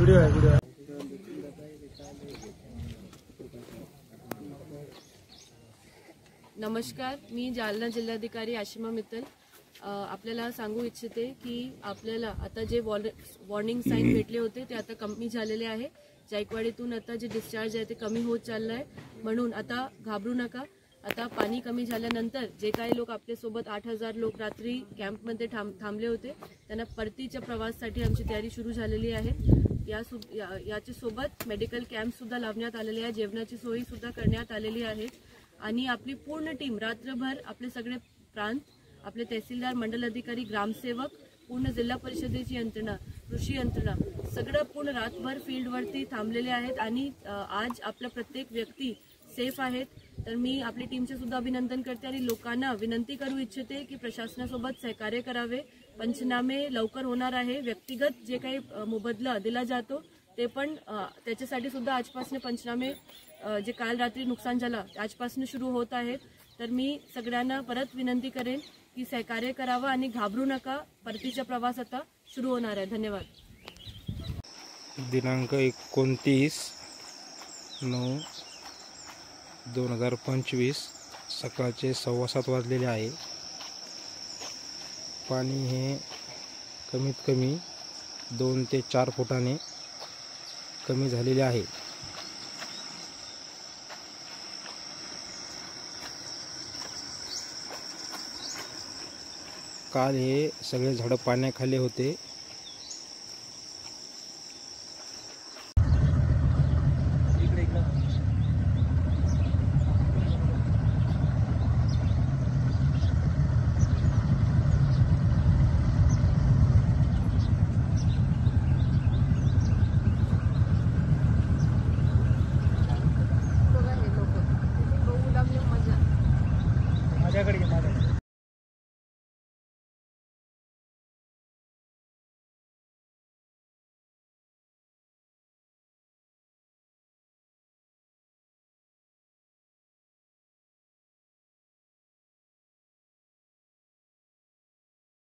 Video आहे. नमस्कार, मी जालना जिल्हाधिकारी आशिमा मित्तल आपल्याला सांगू इच्छिते की आपल्याला आता जे वॉर्निंग साईन भेटले होते ते आता कमी झालेले आहे. जायकवाडीतून आता जे डिस्चार्ज आहे ते कमी होत चाललं आहे. म्हणून आता घाबरू नका. आता पाणी कमी झाल्यानंतर जे काही लोक आपल्यासोबत 8,000 लोक रात्री कॅम्पमध्ये थांबले होते त्यांना परतीच्या प्रवासासाठी आमची तयारी सुरू झालेली आहे. याच्या सोबत मेडिकल कॅम्प सुद्धा लावण्यात आलेले आहे. जेवणाची सोयी सुद्धा करण्यात आलेली आहे. आणि आपली पूर्ण टीम रात्रभर आपले सगळे प्रांत, आपले तहसीलदार, मंडल अधिकारी, ग्रामसेवक, पूर्ण जिल्हा परिषदेची यंत्रणा, कृषी यंत्रणा सगळं पूर्ण रातभर फील्डवरती थांबलेले आहेत. आणि आज आपला प्रत्येक व्यक्ती सेफ आहेत. तर मी आपली टीमचे सुद्धा अभिनंदन करते आणि लोकांना विनंती करू इच्छिते की प्रशासनासोबत सहकार्य करावे. पंचनामे लवकर होणार आहे. व्यक्तिगत जे काही मोबदला दिला जातो ते पण त्याच्यासाठी सुद्धा आजपासून पंचनामे जे काल रात्री नुकसान झालं आजपासून सुरू होत आहेत. तर मी सगळ्यांना परत विनंती करेन की सहकार्य करावं आणि घाबरू नका. परतीचा प्रवास आता सुरू होणार आहे. धन्यवाद. दिनांक 29/9/2025 सकाळचे 7:15 वाजलेले आहे. पाणी हे कमीत कमी 2 ते 4 फुटाने कमी झालेले आहे. काल हे सगळे झाडं पाण्याखाली होते.